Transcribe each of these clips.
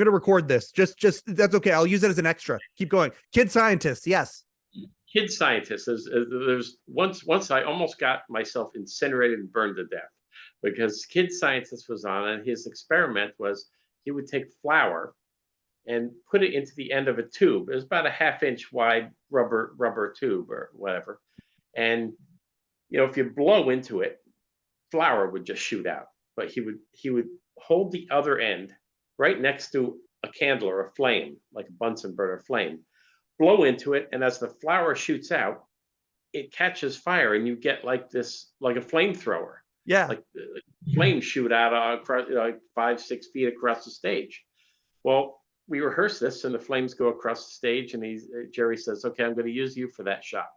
going to record this. Just that's okay. I'll use it as an extra. Keep going. Kid scientists. Yes. Kid scientists. There's once I almost got myself incinerated and burned to death because Kid Scientist was on, and his experiment was he would take flour and put it into the end of a tube. It was about a half-inch wide rubber tube or whatever. And if you blow into it, flour would just shoot out. But he would hold the other end right next to a candle or a flame, like a Bunsen burner flame, blow into it, and as the flour shoots out, it catches fire, and you get like a flamethrower. Yeah. Like flames shoot out across 5-6 feet across the stage. Well, we rehearse this, and the flames go across the stage, and Jerry says, "Okay, I'm going to use you for that shot."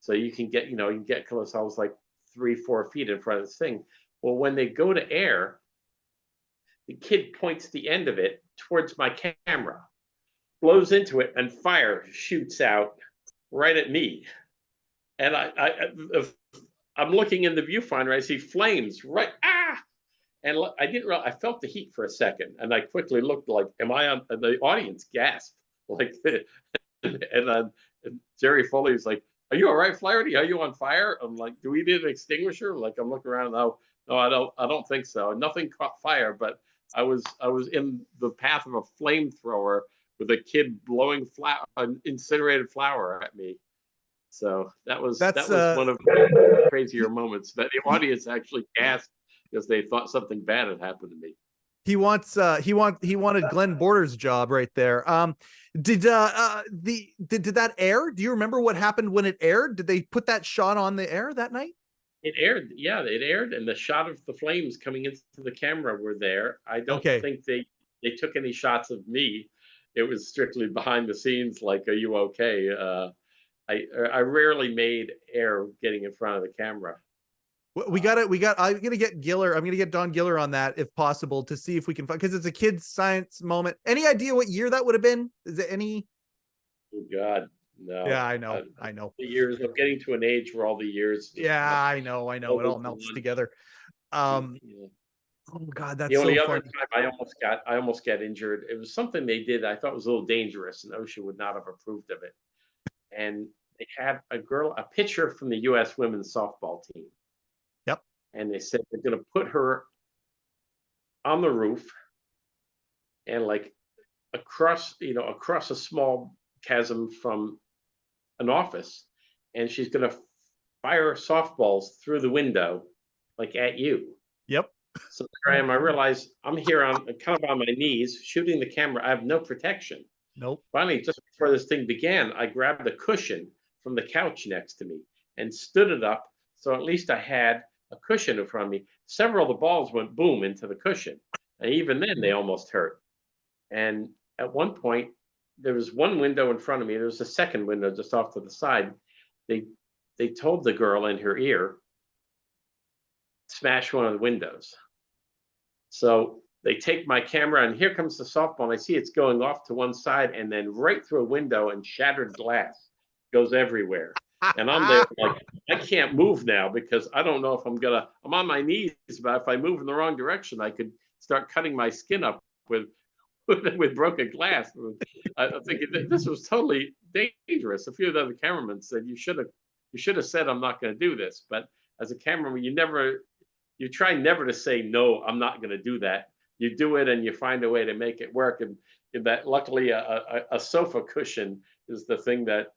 So you can get, you get close. I was like 3-4 feet in front of this thing. Well, when they go to air, the kid points the end of it towards my camera, blows into it, and fire shoots out right at me. And I'm looking in the viewfinder. I see flames right. And I didn't realize, I felt the heat for a second, and I quickly looked like, am I on? And the audience gasped like this. And Jerry Foley was like, "Are you all right, Flaherty? Are you on fire?" I'm like, "Do we need an extinguisher?" Like, I'm looking around. No, I don't think so. Nothing caught fire, but I was in the path of a flamethrower with a kid blowing incinerated flour at me. So that was one of the crazier moments that the audience actually gasped because they thought something bad had happened to me. He wanted Glenn Border's job right there. Did that air? Do you remember what happened when it aired? Did they put that shot on the air that night? It aired, yeah, it aired, and the shot of the flames coming into the camera were there. I don't think they took any shots of me. It was strictly behind the scenes, like, "Are you okay?" I rarely made air getting in front of the camera. I'm gonna get Giller. I'm gonna get Don Giller on that if possible to see if we can find, because it's a kid's science moment. Any idea what year that would have been? Is it any? Oh God, no. Yeah, I know. The years, I'm getting to an age where all the years. Yeah, I know. It all melts together. Oh God, that's the only so other funny. time I almost got injured. It was something they did I thought was a little dangerous, and OSHA would not have approved of it. And they had a pitcher from the U.S. women's softball team. Yep. And they said they're going to put her on the roof and like across a small chasm from an office, and she's going to fire softballs through the window, like at you. Yep. So there I am. I realize I'm here kind of on my knees shooting the camera. I have no protection. Nope. Finally, just before this thing began, I grabbed a cushion from the couch next to me and stood it up. So at least I had a cushion in front of me. Several of the balls went boom into the cushion. And even then, they almost hurt. And at one point, there was one window in front of me. There was a second window just off to the side. They told the girl in her ear, "Smash one of the windows." So they take my camera, and here comes the softball, and I see it's going off to one side and then right through a window, and shattered glass goes everywhere. And I'm there like, I can't move now because I don't know if I'm on my knees, but if I move in the wrong direction, I could start cutting my skin up with broken glass. I think this was totally dangerous. A few of the other cameramen said, you should have said, "I'm not going to do this." But as a cameraman, you try never to say, "No, I'm not going to do that." You do it, and you find a way to make it work. And that, luckily, a sofa cushion is the thing that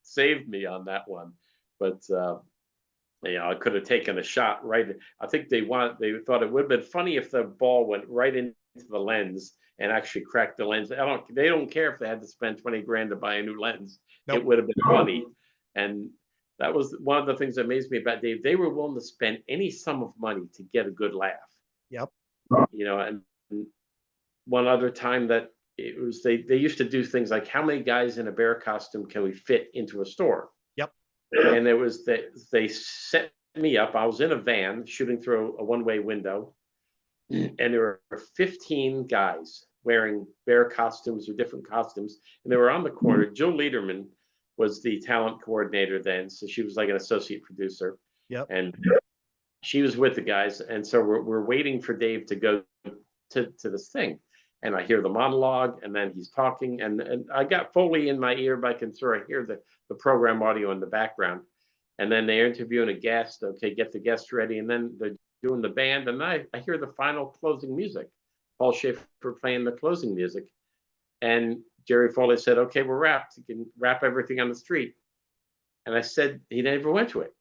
saved me on that one. But I could have taken a shot right. I think they thought it would have been funny if the ball went right into the lens and actually cracked the lens. They don't care if they had to spend $20,000 to buy a new lens. Nope. It would have been funny. And that was one of the things that amazed me about Dave. They were willing to spend any sum of money to get a good laugh. Yep. And one other time that it was, they used to do things like, how many guys in a bear costume can we fit into a store? Yep. And it was that they set me up. I was in a van shooting through a one-way window, and there were 15 guys wearing bear costumes or different costumes, and they were on the corner. Jill Letterman was the talent coordinator then, so she was like an associate producer. Yep. And she was with the guys, and so we're waiting for Dave to go to this thing. and I hear the monologue, and then he's talking, and I got Foley in my ear, but I can sort of hear the program audio in the background. And then they're interviewing a guest. Okay, get the guest ready, and then they're doing the band, and I hear the final closing music. Paul Schaefer playing the closing music, and Jerry Foley said, "Okay, we're wrapped. You can wrap everything on the street." And I said, he never went to it.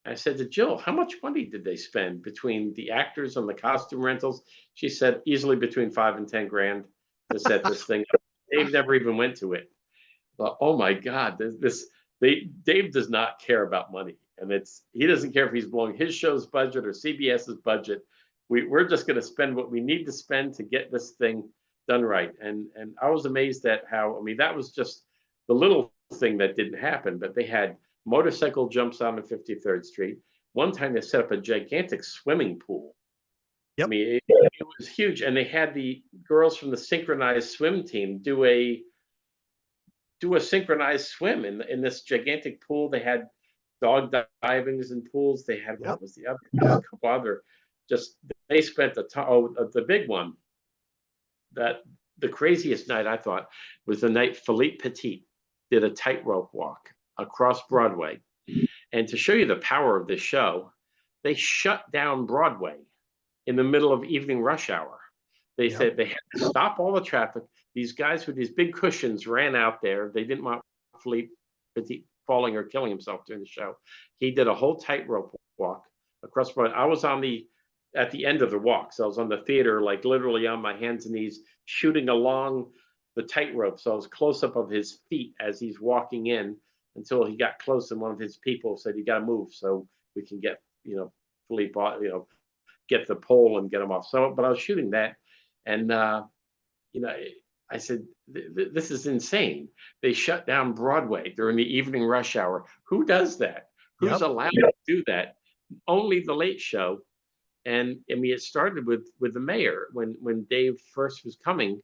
I said to Jill, "How much money did they spend between the actors and the costume rentals?" She said, "Easily between 5 and 10 grand to set this thing up." Dave never even went to it. But oh my God, Dave does not care about money, and he doesn't care if he's blowing his show's budget or CBS's budget. We're just going to spend what we need to spend to get this thing done right. And I was amazed at how, I mean, that was just the little thing that didn't happen, but they had motorcycle jumps on 53rd Street. One time they set up a gigantic swimming pool. Yep. I mean, it was huge, and they had the girls from the synchronized swim team do a synchronized swim in this gigantic pool. They had dog divings in pools. They had, what was the other? A couple other. Just they spent the big one. That the craziest night I thought was the night Phillip Petit did a tightrope walk across Broadway. And to show you the power of this show, they shut down Broadway in the middle of evening rush hour. They said they had to stop all the traffic. These guys with these big cushions ran out there. They didn't want Phillip Petit falling or killing himself during the show. He did a whole tightrope walk across Broadway. I was at the end of the walk. So I was on the theater, like literally on my hands and knees, shooting along the tightrope. So I was close up of his feet as he's walking in until he got close, and one of his people said, "You got to move so we can get, Philippe, get the pole and get him off." So, but I was shooting that, and I said, "This is insane. They shut down Broadway during the evening rush hour. Who does that? Who's allowed to do that? Only the Late Show." And I mean, it started with the mayor when Dave first was coming.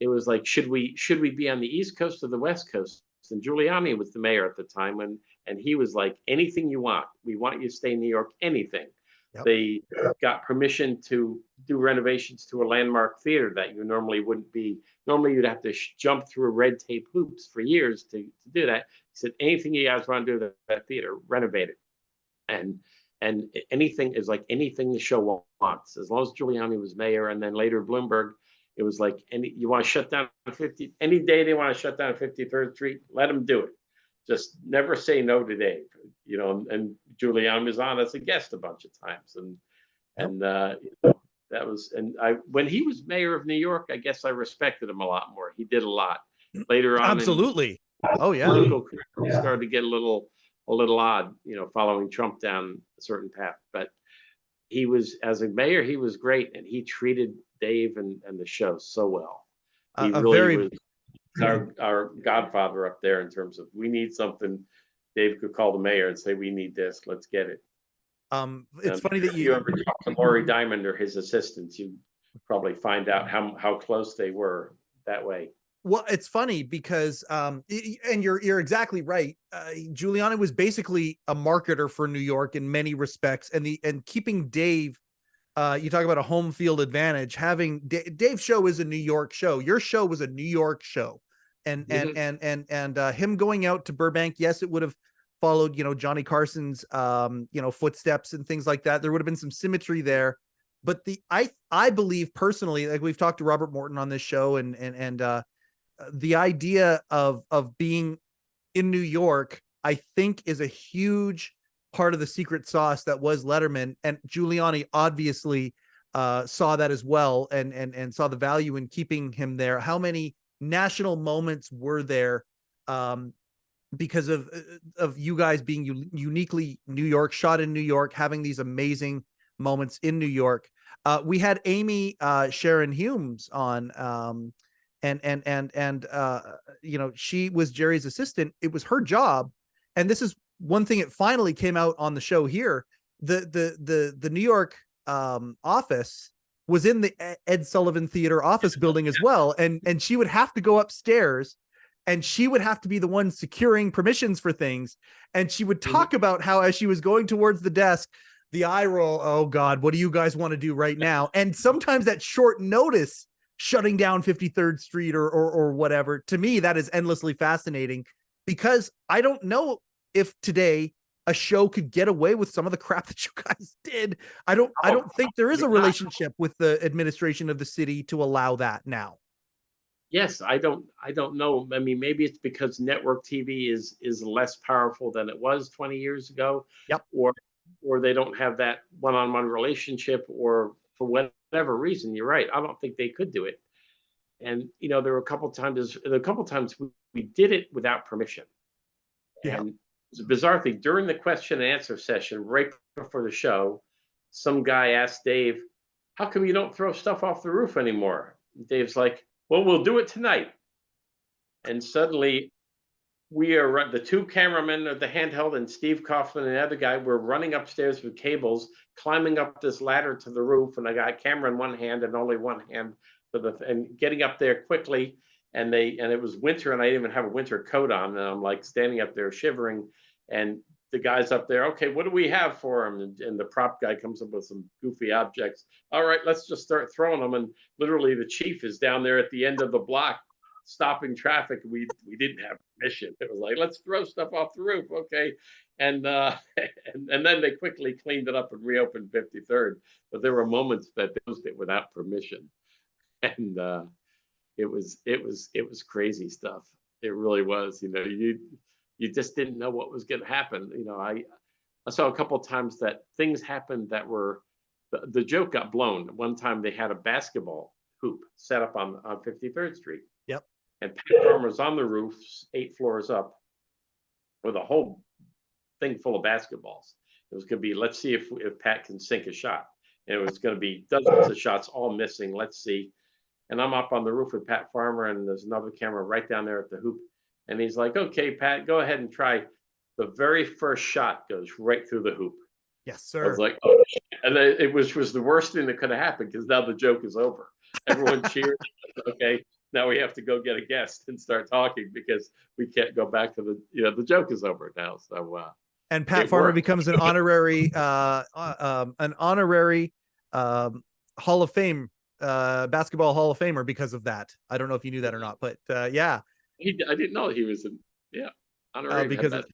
It was like, should we be on the East Coast or the West Coast? And Giuliani was the mayor at the time, and he was like, "Anything you want. We want you to stay in New York. Anything." Yep. They got permission to do renovations to a landmark theater that you normally wouldn't be. Normally, you'd have to jump through red tape hoops for years to do that. He said, "Anything you guys want to do to that theater, renovate it." And anything is like anything the show wants, as long as Giuliani was mayor, and then later Bloomberg, it was like, you want to shut down any day they want to shut down 53rd Street, let them do it. Just never say no to Dave, and Giuliani was on as a guest a bunch of times. That was, and when he was mayor of New York, I guess I respected him a lot more. He did a lot. Later on, absolutely. Political career started to get a little odd, following Trump down a certain path. But he was, as a mayor, he was great, and he treated Dave and the show so well. He really was our godfather up there in terms of, we need something. Dave could call the mayor and say, "We need this. Let's get it." It's funny that you ever talk to Maury Diamond or his assistants, you probably find out how close they were that way. Well, it's funny because, and you're exactly right. Giuliani was basically a marketer for New York in many respects, and keeping Dave. You talk about a home field advantage. Having Dave's show is a New York show. Your show was a New York show, and him going out to Burbank. Yes, it would have followed, Johnny Carson's, footsteps and things like that. There would have been some symmetry there, but I believe personally, like we've talked to Robert Morton on this show, and the idea of being in New York, I think, is a huge part of the secret sauce that was Letterman, and Giuliani obviously saw that as well, and saw the value in keeping him there. How many national moments were there because of you guys being uniquely New York, shot in New York, having these amazing moments in New York? We had Amy Sharon Humes on, and she was Jerry's assistant. It was her job, and this is one thing. It finally came out on the show here. The New York office was in the Ed Sullivan Theater office building as well, and she would have to go upstairs, and she would have to be the one securing permissions for things. And she would talk about how, as she was going towards the desk, the eye roll, "Oh God, what do you guys want to do right now?" And sometimes at short notice, shutting down 53rd Street or whatever. To me, that is endlessly fascinating, because I don't know if today a show could get away with some of the crap that you guys did. I don't think there is a relationship with the administration of the city to allow that now. Yes, I don't know. I mean, maybe it's because network TV is less powerful than it was 20 years ago, Yep. or they don't have that one-on-one relationship, or for whatever reason. You're right. I don't think they could do it. And there were a couple times we did it without permission. Yeah. And it was a bizarre thing during the question and answer session right before the show. Some guy asked Dave, "How come you don't throw stuff off the roof anymore?" Dave's like, "Well, we'll do it tonight." And suddenly the two cameramen of the handheld and Steve Kaufman and the other guy were running upstairs with cables, climbing up this ladder to the roof, and I got a camera in one hand and only one hand and getting up there quickly. And it was winter, and I didn't even have a winter coat on, and I'm like standing up there shivering, and the guy's up there, "Okay, what do we have for him?" And the prop guy comes up with some goofy objects. "All right, let's just start throwing them." And literally the chief is down there at the end of the block stopping traffic. We didn't have permission. It was like, "Let's throw stuff off the roof." Okay. And and then they quickly cleaned it up and reopened 53rd. But there were moments that they used it without permission. And it was crazy stuff. It really was. You just didn't know what was going to happen. I saw a couple of times that things happened that were the joke got blown. One time they had a basketball hoop set up on 53rd Street. Yep. And Pat Farmer's on the roof, 8 floors up, with a whole thing full of basketballs. It was going to be, let's see if Pat can sink a shot. And it was going to be dozens of shots, all missing. Let's see. And I'm up on the roof with Pat Farmer, and there's another camera right down there at the hoop. And he's like, "Okay, Pat, go ahead and try." The very first shot goes right through the hoop. Yes, I was sir. like, "Oh," and it was the worst thing that could have happened, because now the joke is over. Everyone cheered. Okay, now we have to go get a guest and start talking, because we can't go back to the joke is over now. So And Pat it Farmer worked. becomes an honorary Hall of Fame basketball Hall of Famer because of that. I don't know if you knew that or not, but yeah, I didn't know he was honorary because head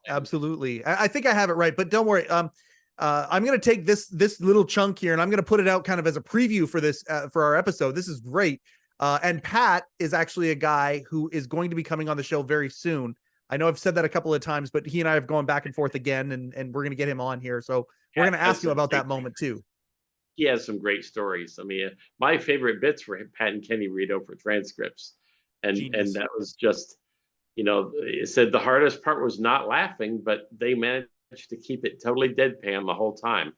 absolutely. I think I have it right, but don't worry. I'm going to take this little chunk here, and I'm going to put it out kind of as a preview for this for our episode. This is great. And Pat is actually a guy who is going to be coming on the show very soon. I know I've said that a couple of times, but he and I have gone back and forth again, and we're going to get him on here. So we're going to ask him about that moment too. He has some great stories. I mean, my favorite bits were Pat and Kenny read over transcripts, and that was just, it said the hardest part was not laughing, but they managed to keep it totally deadpan the whole time.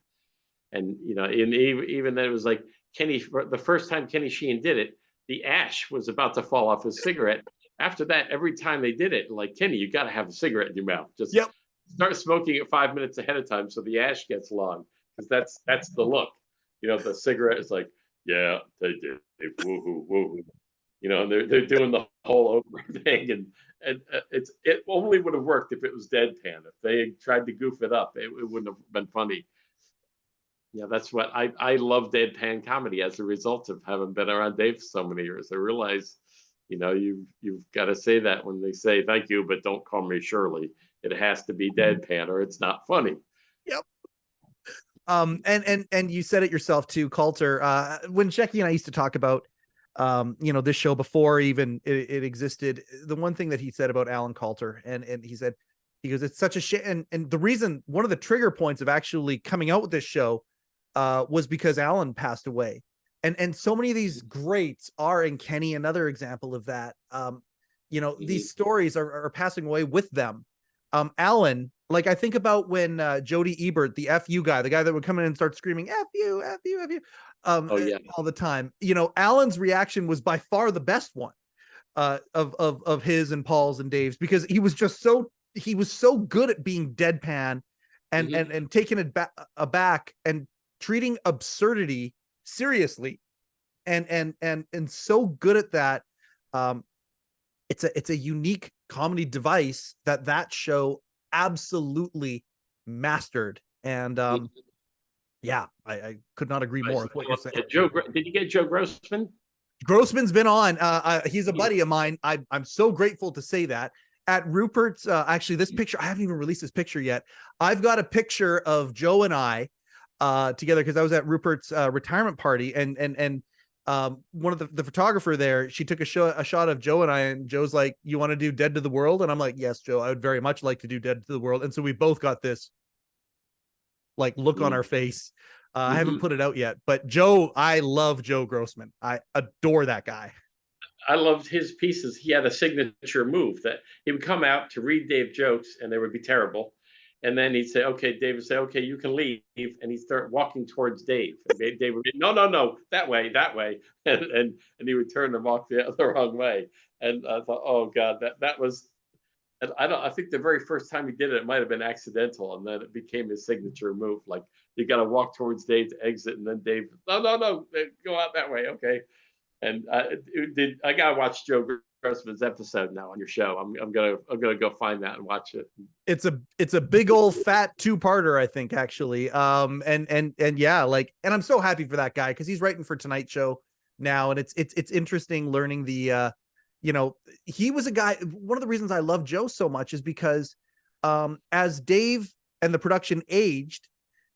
And and even then it was like Kenny, the first time Kenny Sheehan did it, the ash was about to fall off his cigarette. After that, every time they did it, like, "Kenny, you got to have a cigarette in your mouth. Just start smoking it 5 minutes ahead of time so the ash gets long, because that's the look." The cigarette is like, "Yeah, they did. Woohoo, woohoo." And they're doing the whole over thing, and it only would have worked if it was deadpan. If they tried to goof it up, it wouldn't have been funny. Yeah, that's what I love deadpan comedy as a result of having been around Dave for so many years. I realize, you've got to say that when they say "thank you, but don't call me Shirley." It has to be deadpan or it's not funny. Yep. And you said it yourself too, Coulter. When Shecky and I used to talk about, this show before even it existed, the one thing that he said about Alan Coulter, and he goes, "It's such a shame." And the reason, one of the trigger points of actually coming out with this show, was because Alan passed away. And so many of these greats are, and Kenny, another example of that. These stories are passing away with them. Alan, like, I think about when Jody Ebert, the FU guy, the guy that would come in and start screaming "F you, F you, F you," Oh yeah. all the time. Alan's reaction was by far the best one of his and Paul's and Dave's, because he was so good at being deadpan and taking it aback and treating absurdity seriously, and so good at that. It's a unique comedy device that show absolutely mastered. And yeah, I could not agree more with what you're saying. Did you get Joe Grossman? Grossman's been on. He's a buddy of mine. I'm so grateful to say that. At Rupert's, actually, this picture, I haven't even released this picture yet. I've got a picture of Joe and I together because I was at Rupert's retirement party, and one of the photographer there, she took a shot of Joe and I, and Joe's like, "You want to do Dead to the World?" And I'm like, "Yes, Joe, I would very much like to do Dead to the World." And so we both got this like look on our face. I haven't put it out yet, but Joe, I love Joe Grossman. I adore that guy. I loved his pieces. He had a signature move that he would come out to read Dave jokes, and they would be terrible. And then he'd say, "Okay," Dave would say, "Okay, you can leave," and he'd start walking towards Dave. And Dave would be, "No, no, no, that way, that way," and he would turn and walk the wrong way. And I thought, oh God, that was. And I think the very first time he did it, it might have been accidental, and then it became his signature move. Like, you got to walk towards Dave to exit, and then Dave, "No, no, no, go out that way." Okay. And I gotta watch Joe Grossman's episode now on your show. I'm gonna go find that and watch it. It's a big old fat two-parter, I think, actually. And yeah, like, and I'm so happy for that guy because he's writing for Tonight Show now, and it's interesting learning the you know, he was a guy. One of the reasons I love Joe so much is because as Dave and the production aged,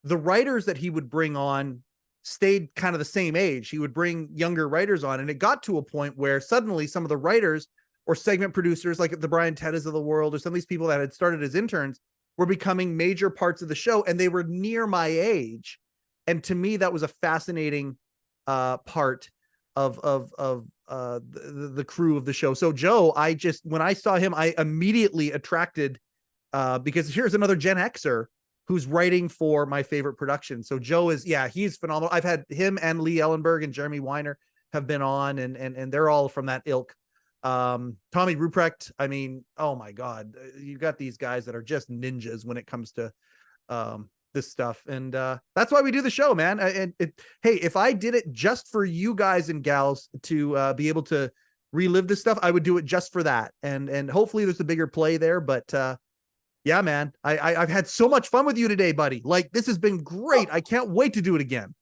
the writers that he would bring on stayed kind of the same age. He would bring younger writers on, and it got to a point where suddenly some of the writers or segment producers like the Brian Teddas of the world, or some of these people that had started as interns, were becoming major parts of the show, and they were near my age. And to me, that was a fascinating part of the crew of the show. So Joe, when I saw him, I immediately attracted because here's another Gen Xer who's writing for my favorite production. So Joe he's phenomenal. I've had him and Lee Ellenberg and Jeremy Weiner have been on, and they're all from that ilk. Tommy Ruprecht, I mean, oh my God, you got these guys that are just ninjas when it comes to this stuff. And that's why we do the show, man. Hey, if I did it just for you guys and gals to be able to relive this stuff, I would do it just for that. And hopefully there's a bigger play there, but yeah, man, I've had so much fun with you today, buddy. Like, this has been great. I can't wait to do it again.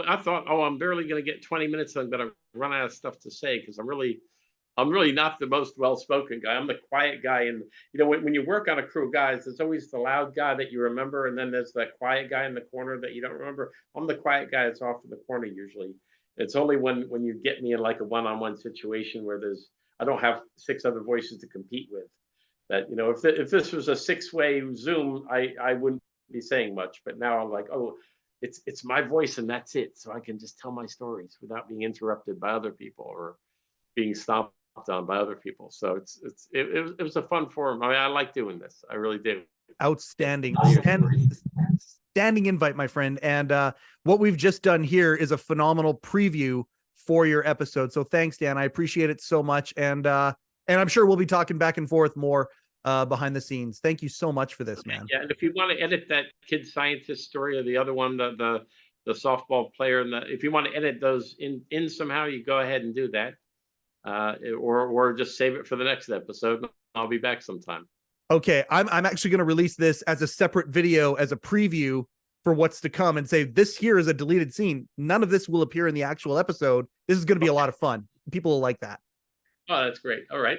I thought, oh, I'm barely going to get 20 minutes. I'm going to run out of stuff to say because I'm really not the most well-spoken guy. I'm the quiet guy. And, when you work on a crew of guys, there's always the loud guy that you remember. And then there's that quiet guy in the corner that you don't remember. I'm the quiet guy that's off in the corner usually. It's only when you get me in like a one-on-one situation where I don't have 6 other voices to compete with. That, if this was a 6-way Zoom, I wouldn't be saying much. But now I'm like, oh, it's my voice and that's it. So I can just tell my stories without being interrupted by other people or being stomped on by other people. So it was a fun forum. I mean, I like doing this. I really do. Outstanding. Standing invite, my friend. And what we've just done here is a phenomenal preview for your episode. So thanks, Dan. I appreciate it so much. And I'm sure we'll be talking back and forth more behind the scenes. Thank you so much for this, man. Yeah, and if you want to edit that kid scientist story or the other one, the softball player, and if you want to edit those in somehow, you go ahead and do that, or just save it for the next episode. I'll be back sometime. Okay, I'm actually going to release this as a separate video as a preview for what's to come, and say this here is a deleted scene. None of this will appear in the actual episode. This is going to be a lot of fun. People will like that. Oh, that's great. All right.